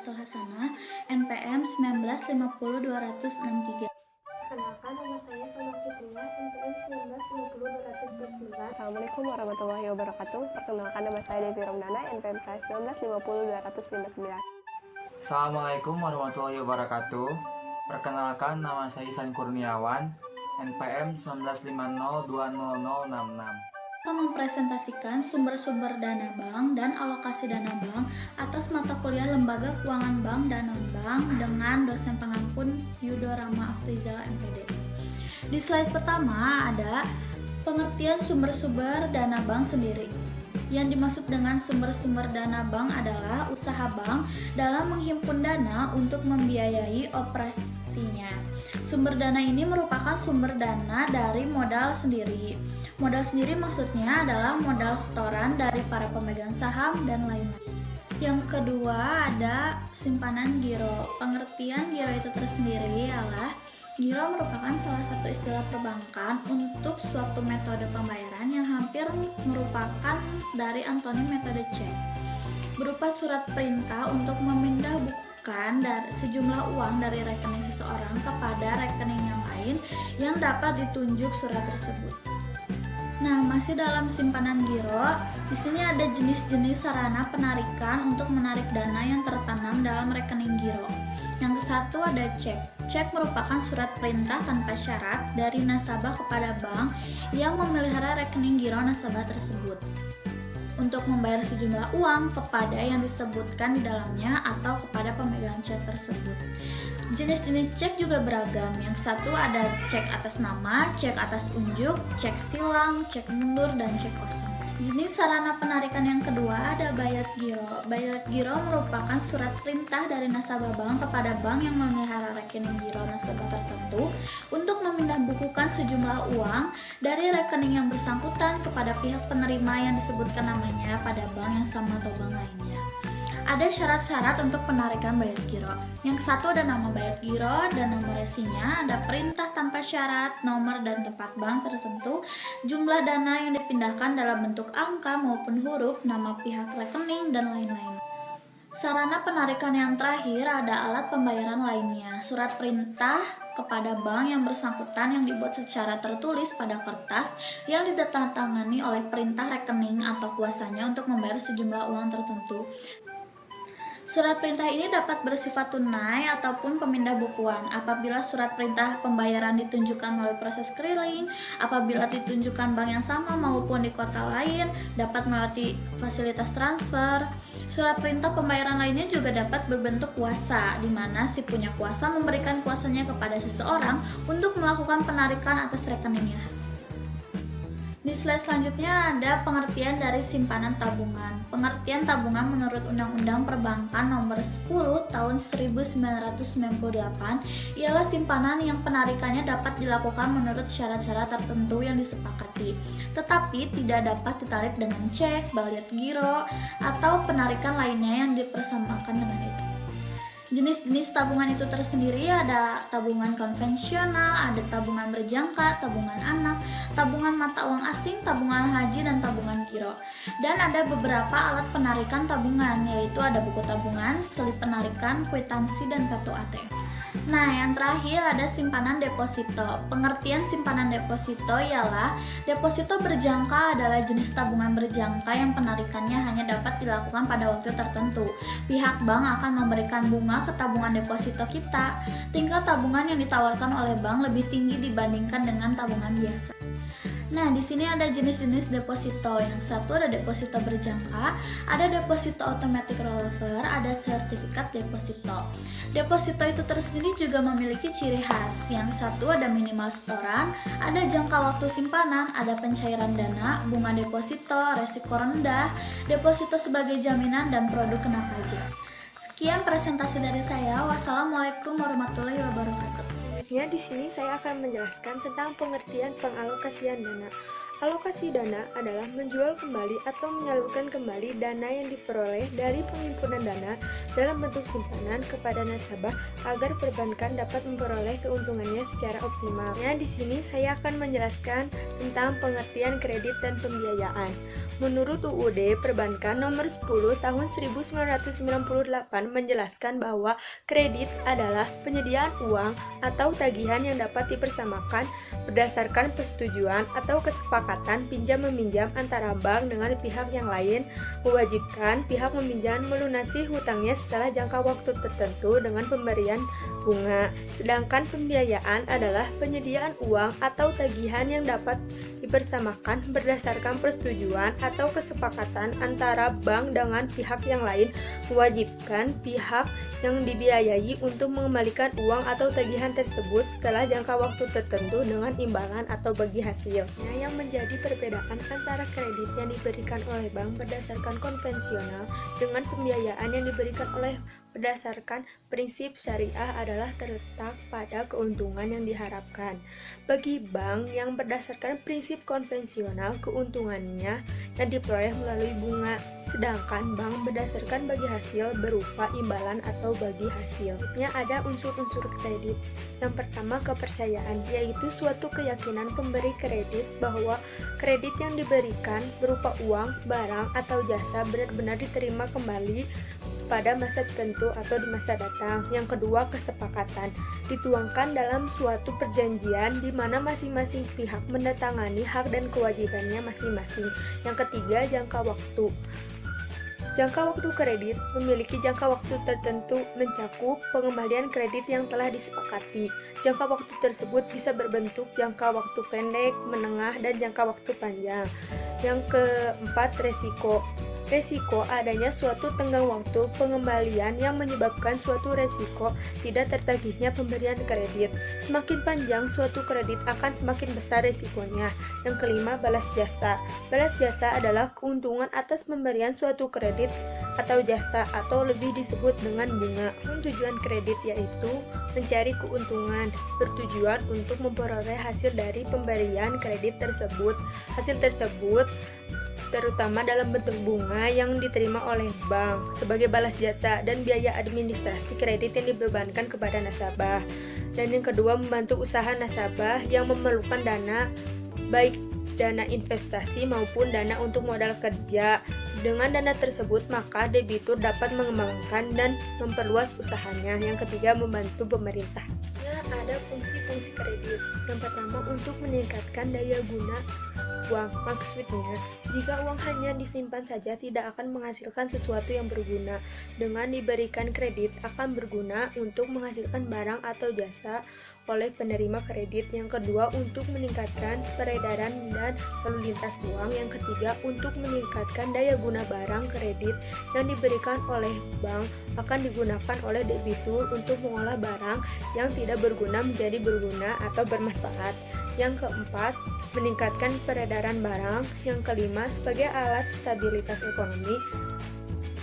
Fatul Hasanah, NPM 1950263. Kenalkan, nama saya Salma Fitriah, NPM 1950209. Assalamualaikum warahmatullahi wabarakatuh. Perkenalkan, nama saya Devi Romdana, NPM 1950209. Assalamualaikum warahmatullahi wabarakatuh. Perkenalkan, nama saya Ihsan Kurniawan, NPM 195020066. Kita mempresentasikan sumber-sumber dana bank dan alokasi dana bank atas mata kuliah Lembaga Keuangan Bank dan Non-Bank dengan dosen pengampun Yudo Rama Afrizal MPD. Di slide pertama ada pengertian sumber-sumber dana bank sendiri. Yang dimaksud dengan sumber-sumber dana bank adalah usaha bank dalam menghimpun dana untuk membiayai operasinya. Sumber dana ini merupakan sumber dana dari modal sendiri. Modal sendiri maksudnya adalah modal setoran dari para pemegang saham dan lain-lain. Yang kedua ada simpanan giro. Pengertian giro itu tersendiri adalah giro merupakan salah satu istilah perbankan untuk suatu metode pembayaran yang hampir merupakan dari antonim metode cek, berupa surat perintah untuk memindahbukukan dari sejumlah uang dari rekening seseorang kepada rekening yang lain yang dapat ditunjuk surat tersebut. Nah, masih dalam simpanan giro, di sini ada jenis-jenis sarana penarikan untuk menarik dana yang tertanam dalam rekening giro. Yang kesatu ada cek. Cek merupakan surat perintah tanpa syarat dari nasabah kepada bank yang memelihara rekening giro nasabah tersebut untuk membayar sejumlah uang kepada yang disebutkan di dalamnya atau kepada pemegang cek tersebut. Jenis-jenis cek juga beragam. Yang satu ada cek atas nama, cek atas unjuk, cek silang, cek mundur, dan cek kosong. Jenis sarana penarikan yang kedua ada bayat giro. Bayat giro merupakan surat perintah dari nasabah bank kepada bank yang memelihara rekening giro nasabah tertentu untuk memindahbukukan sejumlah uang dari rekening yang bersangkutan kepada pihak penerima yang disebutkan namanya pada bank yang sama atau bank lainnya. Ada syarat-syarat untuk penarikan bayat giro. Yang satu ada nama bayat giro dan nomor resinya, ada perintah tanpa syarat, nomor dan tempat bank tertentu, jumlah dana yang dipindahkan dalam bentuk angka maupun huruf, nama pihak rekening, dan lain-lain. Sarana penarikan yang terakhir ada alat pembayaran lainnya, surat perintah kepada bank yang bersangkutan yang dibuat secara tertulis pada kertas yang ditandatangani oleh perintah rekening atau kuasanya untuk membayar sejumlah uang tertentu. Surat perintah ini dapat bersifat tunai ataupun pemindah bukuan. Apabila surat perintah pembayaran ditunjukkan melalui proses keliling, apabila ditunjukkan bank yang sama maupun di kota lain, dapat melalui fasilitas transfer. Surat perintah pembayaran lainnya juga dapat berbentuk kuasa, di mana si punya kuasa memberikan kuasanya kepada seseorang untuk melakukan penarikan atas rekeningnya. Di slide selanjutnya ada pengertian dari simpanan tabungan. Pengertian tabungan menurut Undang-Undang Perbankan Nomor 10 Tahun 1998 ialah simpanan yang penarikannya dapat dilakukan menurut syarat-syarat tertentu yang disepakati, tetapi tidak dapat ditarik dengan cek, bayat giro, atau penarikan lainnya yang dipersamakan dengan itu. Jenis-jenis tabungan itu tersendiri ada tabungan konvensional, ada tabungan berjangka, tabungan anak, tabungan mata uang asing, tabungan haji, dan tabungan giro. Dan ada beberapa alat penarikan tabungan, yaitu ada buku tabungan, selip penarikan, kwitansi, dan kartu ATM. Nah, yang terakhir ada simpanan deposito. Pengertian simpanan deposito ialah deposito berjangka adalah jenis tabungan berjangka yang penarikannya hanya dapat dilakukan pada waktu tertentu. Pihak bank akan memberikan bunga ke tabungan deposito kita. Tingkat tabungan yang ditawarkan oleh bank lebih tinggi dibandingkan dengan tabungan biasa. Nah, di sini ada jenis-jenis deposito. Yang satu ada deposito berjangka, ada deposito automatic rollover, ada sertifikat deposito. Deposito itu tersendiri juga memiliki ciri khas. Yang satu ada minimal setoran, ada jangka waktu simpanan, ada pencairan dana, bunga deposito, resiko rendah, deposito sebagai jaminan, dan produk kena pajak. Sekian presentasi dari saya. Wassalamualaikum warahmatullahi wabarakatuh. Selanjutnya di sini saya akan menjelaskan tentang pengertian pengalokasian dana. Alokasi dana adalah menjual kembali atau menyalurkan kembali dana yang diperoleh dari penghimpunan dana dalam bentuk simpanan kepada nasabah agar perbankan dapat memperoleh keuntungannya secara optimal. Nah, di sini saya akan menjelaskan tentang pengertian kredit dan pembiayaan. Menurut UUD Perbankan Nomor 10 Tahun 1998 menjelaskan bahwa kredit adalah penyediaan uang atau tagihan yang dapat dipersamakan berdasarkan persetujuan atau kesepakatan pinjam-meminjam antara bank dengan pihak yang lain, mewajibkan pihak meminjam melunasi hutangnya setelah jangka waktu tertentu dengan pemberian bunga. Sedangkan pembiayaan adalah penyediaan uang atau tagihan yang dapat dipersamakan berdasarkan persetujuan atau kesepakatan antara bank dengan pihak yang lain, mewajibkan pihak yang dibiayai untuk mengembalikan uang atau tagihan tersebut setelah jangka waktu tertentu dengan imbalan atau bagi hasil. Nah, yang menjadi perbedaan antara kredit yang diberikan oleh bank berdasarkan konvensional dengan pembiayaan yang diberikan oleh berdasarkan prinsip syariah adalah terletak pada keuntungan yang diharapkan. Bagi bank yang berdasarkan prinsip konvensional, keuntungannya yang diperoleh melalui bunga, sedangkan bank berdasarkan bagi hasil berupa imbalan atau bagi hasil. Ada unsur-unsur kredit. Yang pertama, kepercayaan, yaitu suatu keyakinan pemberi kredit bahwa kredit yang diberikan berupa uang, barang, atau jasa benar-benar diterima kembali pada masa tertentu atau di masa datang. Yang kedua, kesepakatan, dituangkan dalam suatu perjanjian di mana masing-masing pihak mendatangani hak dan kewajibannya masing-masing. Yang ketiga, jangka waktu. Jangka waktu kredit memiliki jangka waktu tertentu mencakup pengembalian kredit yang telah disepakati. Jangka waktu tersebut bisa berbentuk jangka waktu pendek, menengah, dan jangka waktu panjang. Yang keempat, resiko. Resiko adanya suatu tenggang waktu pengembalian yang menyebabkan suatu resiko tidak tertagihnya pemberian kredit. Semakin panjang suatu kredit akan semakin besar resikonya. Yang kelima, balas jasa. Balas jasa adalah keuntungan atas pemberian suatu kredit atau jasa atau lebih disebut dengan bunga. Tujuan kredit yaitu mencari keuntungan, bertujuan untuk memperoleh hasil dari pemberian kredit tersebut. Hasil tersebut terutama dalam bentuk bunga yang diterima oleh bank sebagai balas jasa dan biaya administrasi kredit yang dibebankan kepada nasabah. Dan yang kedua, membantu usaha nasabah yang memerlukan dana, baik dana investasi maupun dana untuk modal kerja. Dengan dana tersebut, maka debitur dapat mengembangkan dan memperluas usahanya. Yang ketiga, membantu pemerintah. Ada fungsi-fungsi kredit. Yang pertama, untuk meningkatkan daya guna uang. Maksudnya, jika uang hanya disimpan saja tidak akan menghasilkan sesuatu yang berguna. Dengan diberikan kredit akan berguna untuk menghasilkan barang atau jasa oleh penerima kredit. Yang kedua, untuk meningkatkan peredaran dan lalu lintas uang. Yang ketiga, untuk meningkatkan daya guna barang kredit yang diberikan oleh bank akan digunakan oleh debitur untuk mengolah barang yang tidak berguna menjadi berguna atau bermanfaat. Yang keempat, meningkatkan peredaran barang. Yang kelima, sebagai alat stabilitas ekonomi.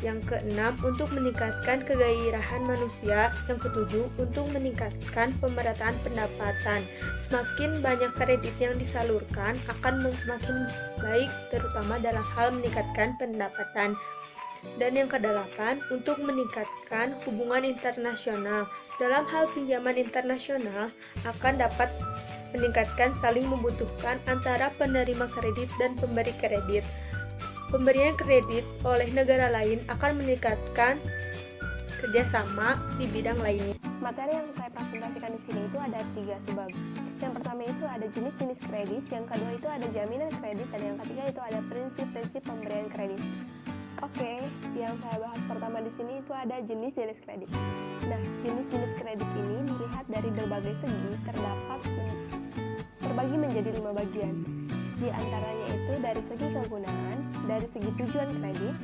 Yang keenam, untuk meningkatkan kegairahan manusia. Yang ketujuh, untuk meningkatkan pemerataan pendapatan. Semakin banyak kredit yang disalurkan akan semakin baik, terutama dalam hal meningkatkan pendapatan. Dan yang kedelapan, untuk meningkatkan hubungan internasional. Dalam hal pinjaman internasional akan dapat meningkatkan saling membutuhkan antara penerima kredit dan pemberi kredit. Pemberian kredit oleh negara lain akan meningkatkan kerjasama di bidang lainnya. Materi yang saya presentasikan di sini itu ada 3 subbab. Yang pertama itu ada jenis-jenis kredit, yang kedua itu ada jaminan kredit, dan yang ketiga itu ada prinsip-prinsip pemberian kredit. Oke, yang saya bahas pertama di sini itu ada jenis-jenis kredit. Nah, jenis-jenis kredit ini dilihat dari berbagai segi terdapat terbagi menjadi 5 bagian. Di antaranya itu dari segi kegunaan, dari segi tujuan kredit,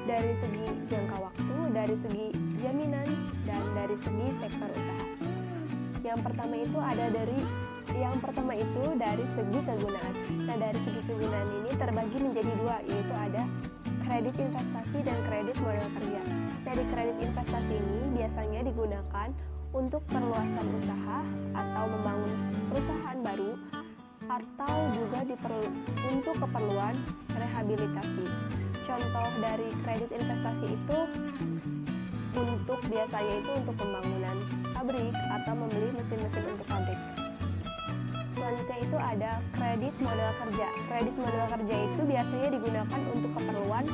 dari segi jangka waktu, dari segi jaminan, dan dari segi sektor usaha. Yang pertama itu dari segi kegunaan. Nah, dari segi kegunaan ini terbagi menjadi 2, yaitu ada kredit investasi dan kredit modal kerja. Dari kredit investasi ini biasanya digunakan untuk perluasan usaha atau membangun perusahaan baru atau juga untuk keperluan rehabilitasi. Contoh dari kredit investasi itu biasanya itu untuk pembangunan pabrik atau membeli mesin-mesin untuk pabrik. Selanjutnya itu ada kredit modal kerja. Kredit modal kerja itu biasanya digunakan untuk keperluan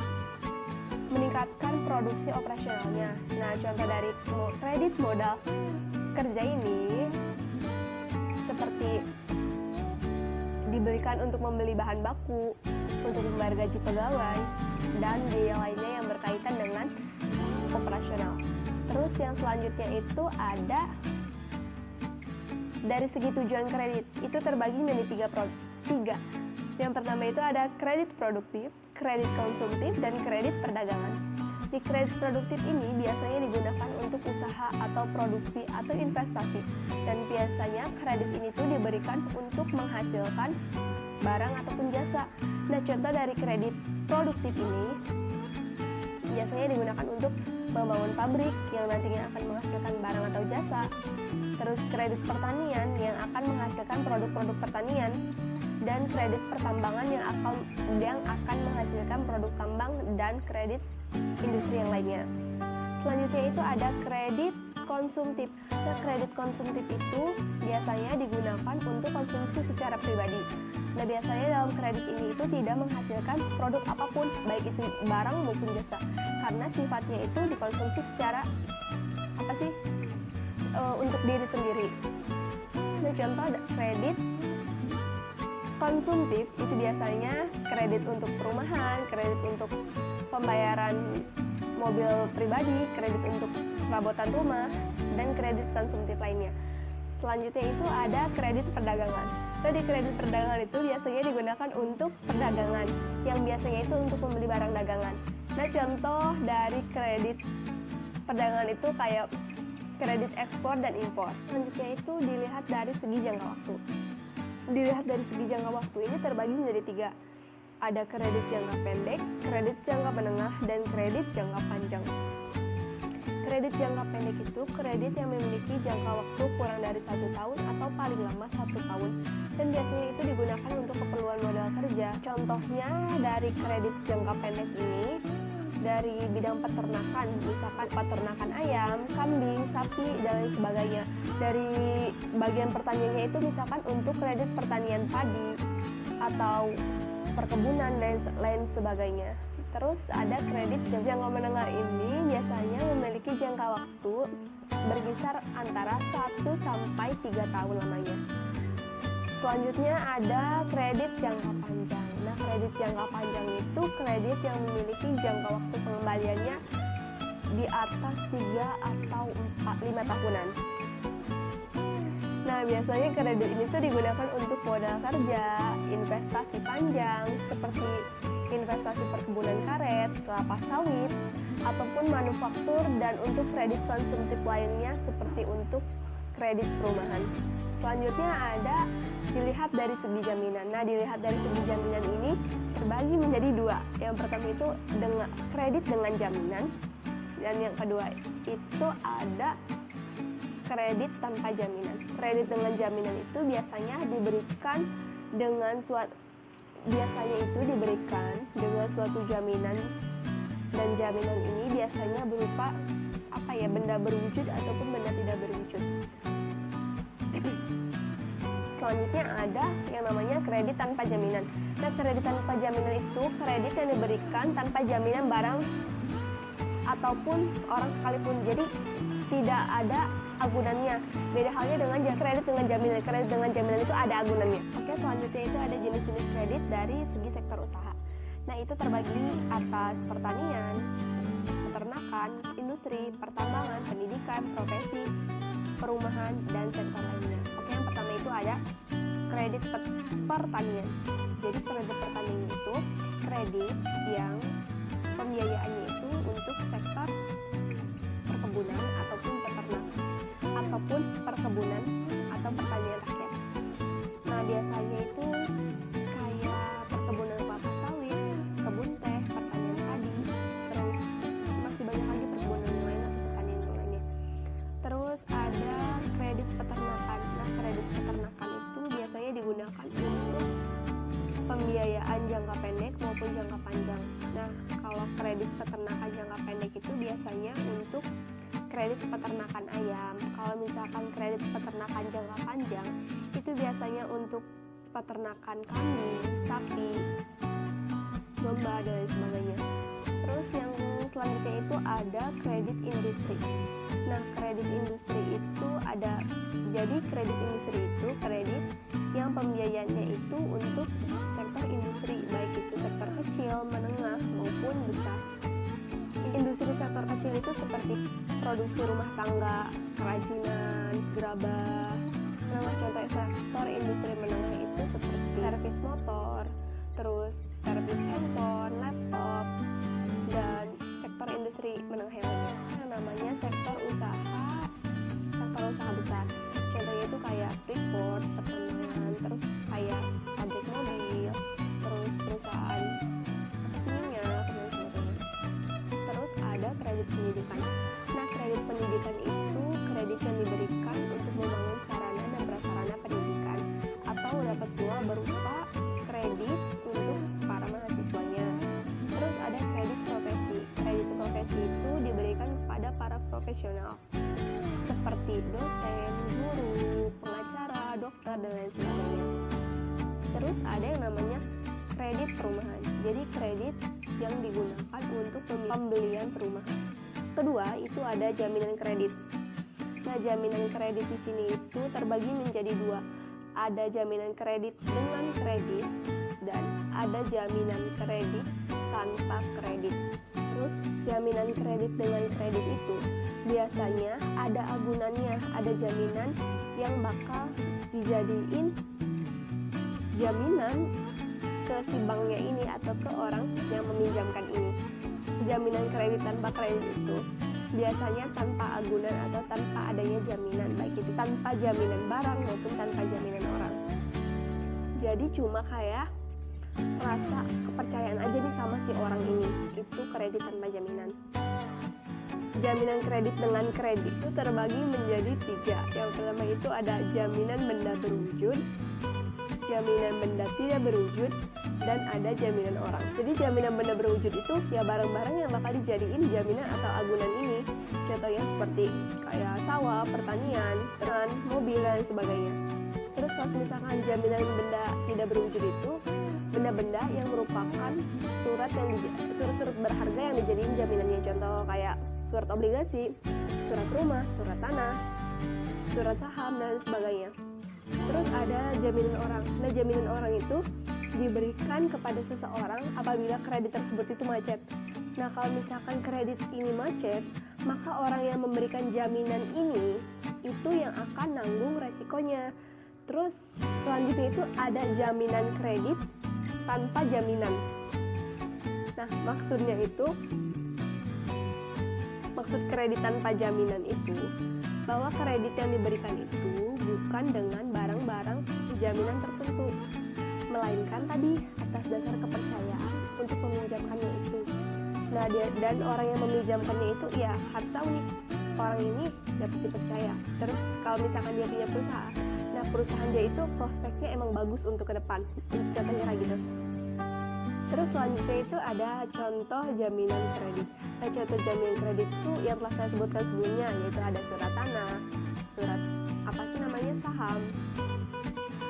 meningkatkan produksi operasionalnya. Nah, contoh dari kredit modal kerja ini seperti diberikan untuk membeli bahan baku, untuk membayar gaji pegawai, dan biaya lainnya yang berkaitan dengan operasional. Terus yang selanjutnya itu ada dari segi tujuan kredit, itu terbagi menjadi tiga. Yang pertama itu ada kredit produktif, kredit konsumtif, dan kredit perdagangan. Di kredit produktif ini biasanya digunakan untuk usaha atau produksi atau investasi, dan biasanya kredit ini tuh diberikan untuk menghasilkan barang ataupun jasa. Nah, contoh dari kredit produktif ini biasanya digunakan untuk membangun pabrik yang nantinya akan menghasilkan barang atau jasa. Terus kredit pertanian yang akan menghasilkan produk-produk pertanian, dan kredit pertambangan yang akan menghasilkan produk tambang dan kredit industri yang lainnya. Selanjutnya itu ada kredit konsumtif. Nah, kredit konsumtif itu biasanya digunakan untuk konsumsi secara pribadi. Nah, biasanya dalam kredit ini itu tidak menghasilkan produk apapun, baik itu barang maupun jasa, karena sifatnya itu dikonsumsi secara untuk diri sendiri. Nah, contoh kredit konsumtif itu biasanya kredit untuk perumahan, kredit untuk pembayaran mobil pribadi, kredit untuk perabotan rumah, dan kredit konsumtif lainnya. Selanjutnya itu ada kredit perdagangan. Nah, di kredit perdagangan itu biasanya digunakan untuk perdagangan, yang biasanya itu untuk membeli barang dagangan. Nah, contoh dari kredit perdagangan itu kayak kredit ekspor dan impor. Selanjutnya itu dilihat dari segi jangka waktu. Dilihat dari segi jangka waktu ini terbagi menjadi tiga. Ada kredit jangka pendek, kredit jangka menengah, dan kredit jangka panjang. Kredit jangka pendek itu kredit yang memiliki jangka waktu kurang dari 1 tahun atau paling lama 1 tahun, dan biasanya itu digunakan untuk keperluan modal kerja. Contohnya dari kredit jangka pendek ini dari bidang peternakan, misalkan peternakan ayam, kambing, sapi, dan lain sebagainya. Dari bagian pertaniannya itu misalkan untuk kredit pertanian padi atau perkebunan dan lain sebagainya. Terus ada kredit jangka menengah ini biasanya memiliki jangka waktu berkisar antara 1 sampai 3 tahun lamanya. Selanjutnya ada kredit jangka panjang. Nah, kredit jangka panjang itu kredit yang memiliki jangka waktu pengembaliannya di atas 3 atau 5 tahunan. Nah, biasanya kredit ini tuh digunakan untuk modal kerja, investasi panjang seperti investasi perkebunan karet, kelapa sawit, ataupun manufaktur, dan untuk kredit konsumtif lainnya seperti untuk kredit perumahan. Selanjutnya ada dilihat dari segi jaminan. Nah, dilihat dari segi jaminan ini terbagi menjadi 2. Yang pertama itu dengan kredit dengan jaminan, dan yang kedua itu ada kredit tanpa jaminan. Kredit dengan jaminan itu biasanya diberikan dengan suatu jaminan, dan jaminan ini biasanya berupa benda berwujud ataupun benda tidak berwujud. Selanjutnya ada yang namanya kredit tanpa jaminan. Nah, kredit tanpa jaminan itu kredit yang diberikan tanpa jaminan barang ataupun orang sekalipun. Jadi tidak ada agunannya. Beda halnya dengan kredit dengan jaminan. Kredit dengan jaminan itu ada agunannya. Oke, selanjutnya itu ada jenis-jenis kredit dari segi sektor usaha. Nah, itu terbagi atas pertanian, peternakan, industri, pertambangan, pendidikan, profesi, perumahan, dan sektor lainnya. Oke, yang pertama itu ada kredit pertanian. Jadi kredit pertanian itu kredit yang pembiayaannya itu untuk sektor perkebunan ataupun peternakan ataupun perkebunan atau pertanian rakyat. Nah, biasanya itu kayak perkebunan kelapa sawit, kebun teh, pertanian padi, terus masih banyak lagi perkebunan yang lain atau pertanian yang lainnya. Terus ada kredit peternakan. Nah, kredit peternakan itu biasanya digunakan untuk barang. Itu biasanya untuk peternakan kambing, sapi, domba, dan lain sebagainya. Terus yang selanjutnya itu ada kredit industri. Nah, kredit industri itu ada, jadi kredit industri itu kredit yang pembiayaannya itu untuk sektor industri, baik itu sektor kecil, menengah, maupun besar. Industri sektor kecil itu seperti produksi rumah tangga, kerajinan, gerabah. Nama contoh sektor industri menengah itu seperti servis motor, terus servis handphone, laptop, dan sektor industri menengah yang lainnya. Namanya sektor usaha besar. Contohnya itu kayak Freeport, pertambangan, terus kayak pabrik mobil, terus perusahaan minyak, dan sebagainya. Terus ada kredit pendidikan. Nah, kredit pendidikan itu kredit yang diberikan untuk membangun sarana dan prasarana pendidikan, atau dapat pula berupa kredit untuk para mahasiswanya. Terus ada kredit profesi. Kredit profesi itu diberikan kepada para profesional seperti dosen, guru, pengacara, dokter, dan lain sebagainya. Terus ada yang namanya kredit perumahan. Jadi kredit yang digunakan untuk pembelian perumahan. Kedua, itu ada jaminan kredit. Nah, jaminan kredit di sini itu terbagi menjadi dua. Ada jaminan kredit dengan kredit dan ada jaminan kredit tanpa kredit. Terus jaminan kredit dengan kredit itu biasanya ada agunannya, ada jaminan yang bakal dijadiin jaminan ke si banknya ini atau ke orang yang meminjamkan ini. Jaminan kredit tanpa kredit itu biasanya tanpa agunan atau tanpa adanya jaminan, baik itu tanpa jaminan barang maupun tanpa jaminan orang. Jadi cuma kayak rasa kepercayaan aja nih sama si orang ini, itu kredit tanpa jaminan. Jaminan kredit dengan kredit itu terbagi menjadi 3. Yang pertama itu ada jaminan benda berwujud, jaminan benda tidak berwujud, dan ada jaminan orang. Jadi jaminan benda berwujud itu ya barang-barang yang bakal dijadiin jaminan atau agunan ini. Contohnya seperti kayak sawah, pertanian, dan mobil, dan sebagainya. Terus kalau misalkan jaminan benda tidak berwujud itu benda-benda yang merupakan surat-surat berharga yang dijadiin jaminannya. Contoh kayak surat obligasi, surat rumah, surat tanah, surat saham, dan sebagainya. Terus ada jaminan orang. Nah, jaminan orang itu diberikan kepada seseorang apabila kredit tersebut itu macet. Nah, kalau misalkan kredit ini macet, maka orang yang memberikan jaminan ini itu yang akan nanggung resikonya. Terus selanjutnya itu ada jaminan kredit tanpa jaminan. Nah, maksud kredit tanpa jaminan itu bahwa kredit yang diberikan itu bukan dengan barang-barang jaminan tertentu, melainkan tadi atas dasar kepercayaan untuk meminjamkannya itu. Nah, dan orang yang meminjamkannya itu ya harus tahu nih orang ini dapat dipercaya. Terus kalau misalkan dia punya perusahaan, nah perusahaan dia itu prospeknya emang bagus untuk ke depan, contohnya kayak gitu. Terus selanjutnya itu ada contoh jaminan kredit. Nah, contoh jaminan kredit itu yang telah saya sebutkan sebelumnya, yaitu ada surat tanah, surat saham,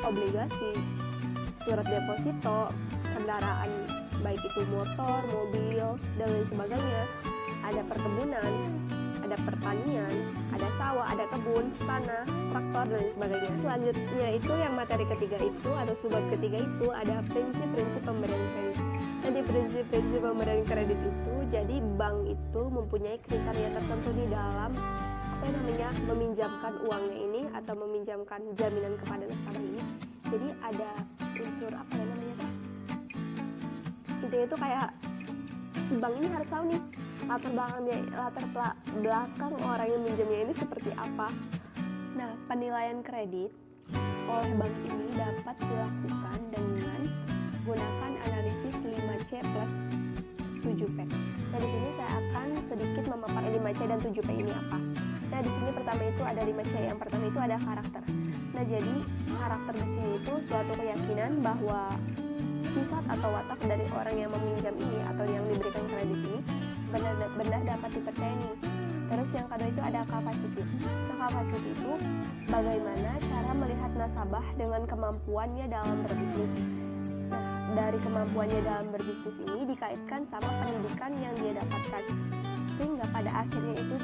obligasi, surat deposito, kendaraan baik itu motor, mobil, dan lain sebagainya. Ada perkebunan, ada pertanian, ada sawah, ada kebun, tanah, traktor, dan sebagainya. Selanjutnya itu yang materi ketiga itu atau subbab ketiga itu ada prinsip-prinsip pemberian kredit. Nah, di prinsip-prinsip pemberian kredit itu, jadi bank itu mempunyai kriteria tertentu di dalam meminjamkan uangnya ini atau meminjamkan jaminan kepada nasabah ini. Jadi ada unsur intinya itu kayak bank ini harus tahu nih latar belakang orang yang minjamnya ini seperti apa. Nah, penilaian kredit oleh bank ini dapat dilakukan dengan gunakan analisis 5C plus 7P. Nah, di sini saya akan sedikit memaparkan 5C dan 7P ini apa. Nah, di sini pertama itu ada 5C. Yang pertama itu ada karakter. Nah, jadi karakter di sini itu suatu keyakinan bahwa sifat atau watak dari orang yang meminjam ini atau yang diberikan kredit ini benar dapat dipercaya nih. Terus yang kedua itu ada kapasitas. Nah, kapasitas itu bagaimana cara melihat nasabah dengan kemampuannya dalam berbisnis. Nah, dari kemampuannya dalam berbisnis ini dikaitkan sama pendidikan yang dia dapatkan, sehingga pada akhirnya itu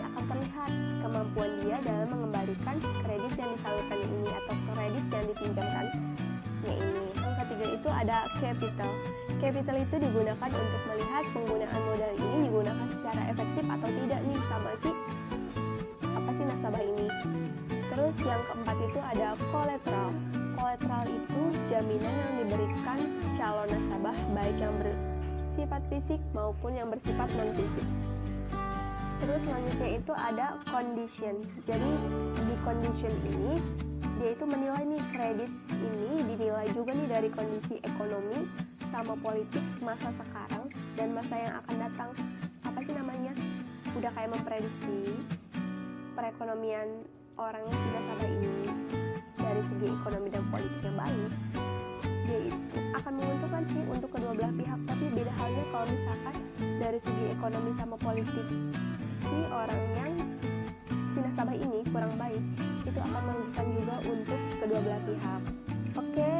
akan terlihat kemampuan dia dalam mengembalikan kredit yang disalurkannya ini atau kredit yang dipinjamkannya ini. Yang ketiga itu ada capital. Capital itu digunakan untuk melihat penggunaan modal ini digunakan secara efektif atau tidak nih sama si nasabah ini. Terus yang keempat itu ada collateral. Collateral itu jaminan yang diberikan calon nasabah baik yang bersifat fisik maupun yang bersifat non-fisik. Terus selanjutnya itu ada condition. Jadi di condition ini dia itu menilai nih kredit ini dinilai juga nih dari kondisi ekonomi sama politik masa sekarang dan masa yang akan datang. Udah kayak memprediksi perekonomian orang yang sudah nasabah ini dari segi ekonomi dan politiknya baik, dia itu akan menguntungkan sih untuk kedua belah pihak. Tapi beda halnya kalau misalkan dari segi ekonomi sama politik si orang yang si nasabah ini kurang baik, itu akan merugikan juga untuk kedua belah pihak. Oke,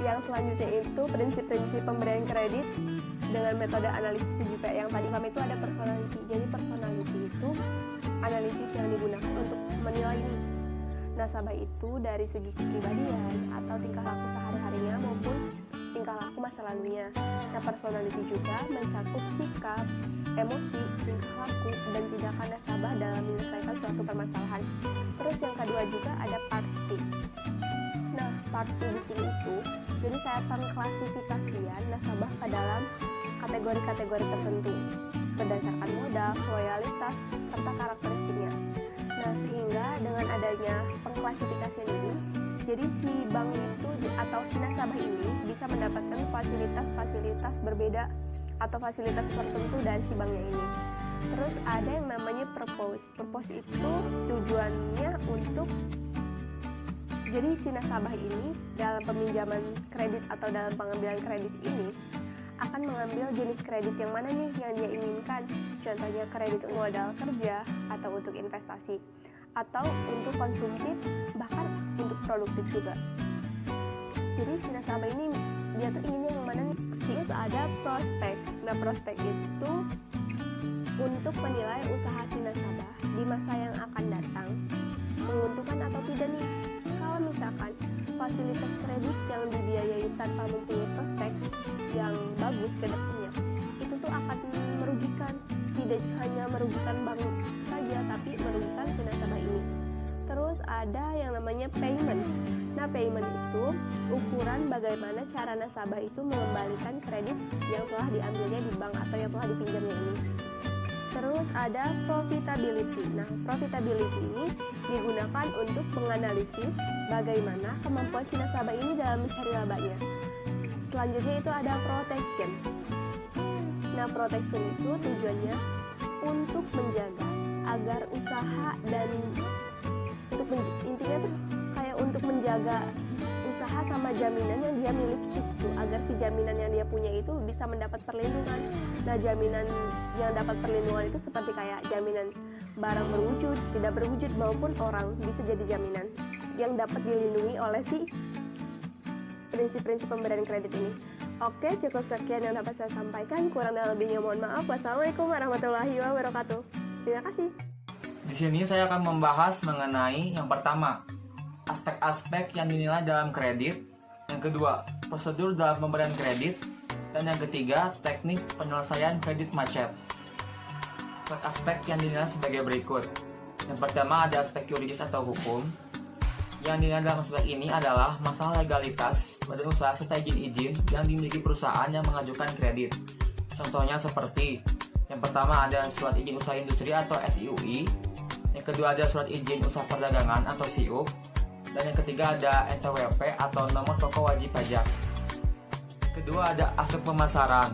yang selanjutnya itu prinsip-prinsip pemberian kredit dengan metode analisis JP. Yang tadi kami itu ada personality. Jadi personality itu analisis yang digunakan untuk menilai nasabah itu dari segi kepribadian atau tingkah laku sehari-harinya maupun tingkah laku masa lalunya. Nah, personality juga mencakup sikap, emosi, tingkah laku, dan tindakan nasabah dalam menyelesaikan suatu permasalahan. Terus yang kedua juga ada party. Nah, party di sini itu, jadi saya akan klasifikasian nasabah ke dalam kategori-kategori tertentu berdasarkan modal, loyalitas, serta karakteristiknya. Nah, sehingga dengan adanya pengklasifikasian ini, jadi si bank itu atau si nasabah ini bisa mendapatkan fasilitas-fasilitas berbeda atau fasilitas tertentu dari si banknya ini. Terus ada yang namanya purpose. Purpose itu tujuannya untuk jadi si nasabah ini dalam peminjaman kredit atau dalam pengambilan kredit ini akan mengambil jenis kredit yang mana nih yang dia inginkan. Contohnya kredit modal kerja atau untuk investasi atau untuk konsumtif, bahkan untuk produktif juga. Jadi si nasabah ini dia tuh inginnya yang mana nih? Itu ada prospek. Nah, prospek itu untuk menilai usaha si nasabah di masa yang akan datang menguntungkan atau tidak nih. Kalau misalkan fasilitas kredit yang dibiayai tanpa mempunyai prospek yang bagus ke depannya, itu tuh akan merugikan, tidak hanya merugikan bank saja tapi merugikan si nasabah ini. Terus ada yang namanya payment. Nah, payment itu ukuran bagaimana cara nasabah itu mengembalikan kredit yang telah diambilnya di bank atau yang telah dipinjamnya ini. Terus ada profitability. Nah, profitability ini digunakan untuk menganalisis bagaimana kemampuan si nasabah ini dalam mencari labanya. Selanjutnya itu ada protection. Nah, protection itu tujuannya untuk menjaga agar usaha dan intinya tuh kayak untuk menjaga usaha sama jaminan yang dia miliki itu, agar si jaminan yang dia punya itu bisa mendapat perlindungan. Nah, jaminan yang dapat perlindungan itu seperti kayak jaminan barang berwujud, tidak berwujud, maupun orang bisa jadi jaminan yang dapat dilindungi oleh si prinsip-prinsip pemberian kredit ini. Oke, cukup sekian yang dapat saya sampaikan. Kurang dan lebihnya mohon maaf. Wassalamualaikum warahmatullahi wabarakatuh. Terima kasih. Di sini saya akan membahas mengenai yang pertama, aspek-aspek yang dinilai dalam kredit, yang kedua, prosedur dalam pemberian kredit, dan yang ketiga, teknik penyelesaian kredit macet. Aspek yang dinilai sebagai berikut. Yang pertama ada aspek yuridis atau hukum. Yang dinilai dalam aspek ini adalah masalah legalitas badan usaha serta izin-izin yang dimiliki perusahaan yang mengajukan kredit. Contohnya seperti yang pertama ada surat izin usaha industri atau SIUI, yang kedua ada surat izin usaha perdagangan atau SIUP, dan yang ketiga ada NPWP atau nomor toko wajib pajak. Kedua ada aspek pemasaran.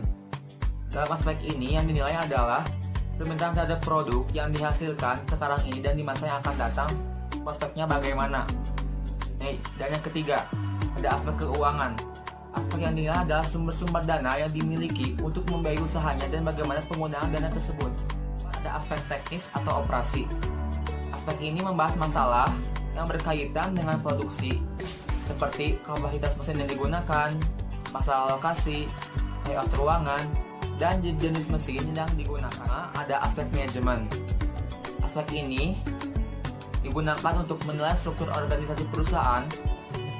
Dalam aspek ini yang dinilai adalah permintaan terhadap produk yang dihasilkan sekarang ini dan di masa yang akan datang prospeknya bagaimana. Dan yang ketiga ada aspek keuangan. Aspek yang dinilai adalah sumber-sumber dana yang dimiliki untuk membiayai usahanya dan bagaimana penggunaan dana tersebut. Ada aspek teknis atau operasi. Aspek ini membahas masalah yang berkaitan dengan produksi, seperti kapasitas mesin yang digunakan, masalah lokasi, layout ruangan, dan jenis mesin yang digunakan. Ada aspek manajemen. Aspek ini digunakan untuk menilai struktur organisasi perusahaan,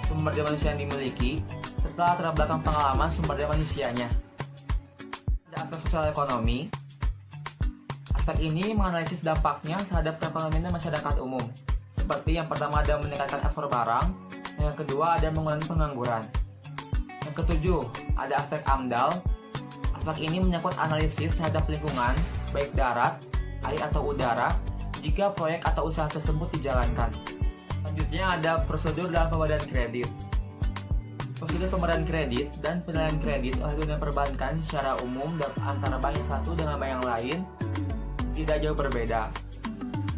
sumber daya manusia yang dimiliki, serta latar belakang pengalaman sumber daya manusianya. Ada aspek sosial ekonomi. Aspek ini menganalisis dampaknya terhadap perekonomian masyarakat umum. Seperti yang pertama ada meningkatkan ekspor barang, yang kedua ada mengurangi pengangguran. Yang ketujuh ada aspek AMDAL. Aspek ini menyangkut analisis terhadap lingkungan, baik darat, air atau udara, jika proyek atau usaha tersebut dijalankan. Selanjutnya ada prosedur dalam pemberian kredit. Prosedur pemberian kredit dan penilaian kredit oleh dunia perbankan secara umum antara bank yang satu dengan bank yang lain tidak jauh berbeda.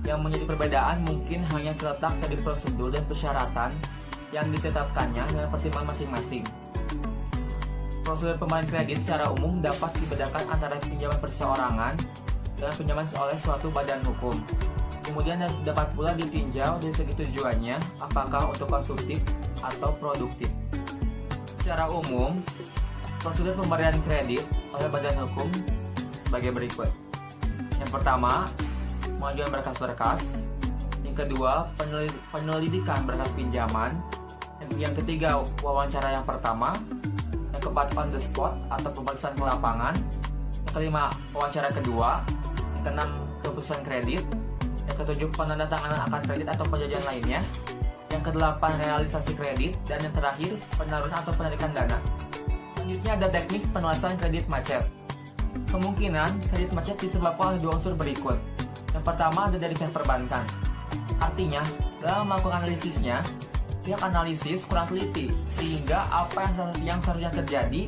Yang menjadi perbedaan mungkin hanya terletak dari prosedur dan persyaratan yang ditetapkannya dengan pertimbangan masing-masing. Prosedur pemberian kredit secara umum dapat dibedakan antara pinjaman perseorangan dengan pinjaman oleh suatu badan hukum. Kemudian dapat pula ditinjau dari segi tujuannya, apakah untuk konsumtif atau produktif. Secara umum, prosedur pemberian kredit oleh badan hukum sebagai berikut. Yang pertama, pengajuan berkas-berkas. Yang kedua, penyelidikan berkas pinjaman. Yang ketiga, wawancara yang pertama. Yang keempat, on the spot atau pemeriksaan ke lapangan. Yang kelima, wawancara kedua. Yang keenam, keputusan kredit. Yang ketujuh, penandatanganan akad kredit atau perjanjian lainnya. Yang kedelapan, realisasi kredit. Dan yang terakhir, penyaluran atau penarikan dana. Selanjutnya ada teknik penyelesaian kredit macet. Kemungkinan kredit macet disebabkan oleh dua unsur berikut. Yang pertama ada dari pihak perbankan. Artinya, dalam melakukan analisisnya, pihak analisis kurang teliti sehingga apa yang seharusnya terjadi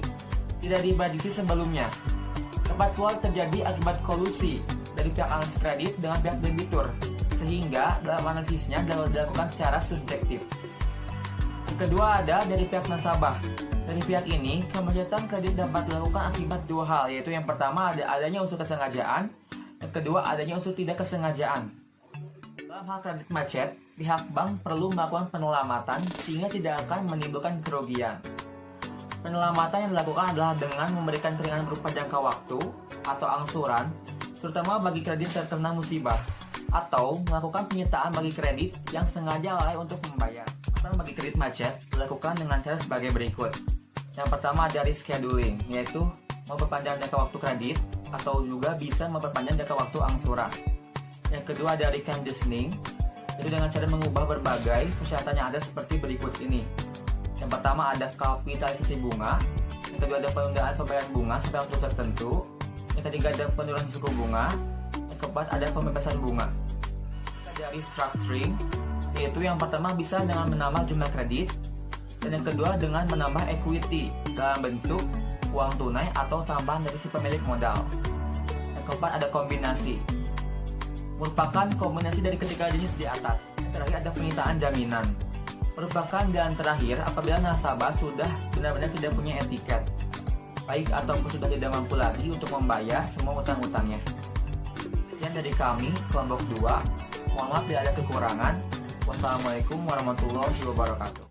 tidak diprediksi sebelumnya. Dapat pula terjadi akibat kolusi dari pihak analisis kredit dengan pihak debitur, sehingga dalam analisisnya dilakukan secara subjektif. Yang kedua ada dari pihak nasabah. Dari pihak ini, kemacetan kredit dapat dilakukan akibat dua hal, yaitu yang pertama adanya unsur kesengajaan, yang kedua adanya unsur tidak kesengajaan. Dalam hal kredit macet, pihak bank perlu melakukan penyelamatan sehingga tidak akan menimbulkan kerugian. Penyelamatan yang dilakukan adalah dengan memberikan keringanan berupa jangka waktu atau angsuran, terutama bagi kredit terkena musibah, atau melakukan penyitaan bagi kredit yang sengaja lalai untuk membayar. Bagi kredit macet dilakukan dengan cara sebagai berikut. Yang pertama ada rescheduling, yaitu memperpanjang jangka waktu kredit atau juga bisa memperpanjang jangka waktu angsuran. Yang kedua ada reconditioning, yaitu dengan cara mengubah berbagai persyaratan yang ada seperti berikut ini. Yang pertama ada kapitalisasi bunga, yang kedua ada penundaan pembayaran bunga sampai waktu tertentu, yang ketiga ada penurunan suku bunga, yang keempat ada pembebasan bunga. Ada restructuring, yaitu yang pertama bisa dengan menambah jumlah kredit, dan yang kedua dengan menambah equity dalam bentuk uang tunai atau tambahan dari si pemilik modal. Yang keempat ada kombinasi, merupakan kombinasi dari ketiga jenis di atas. Yang terakhir ada penyitaan jaminan, merupakan dan terakhir apabila nasabah sudah benar-benar tidak punya etiket, baik ataupun sudah tidak mampu lagi untuk membayar semua utang-utangnya. Sekian dari kami, kelompok 2. Mohon maaf bila ada kekurangan. Wassalamualaikum warahmatullahi wabarakatuh.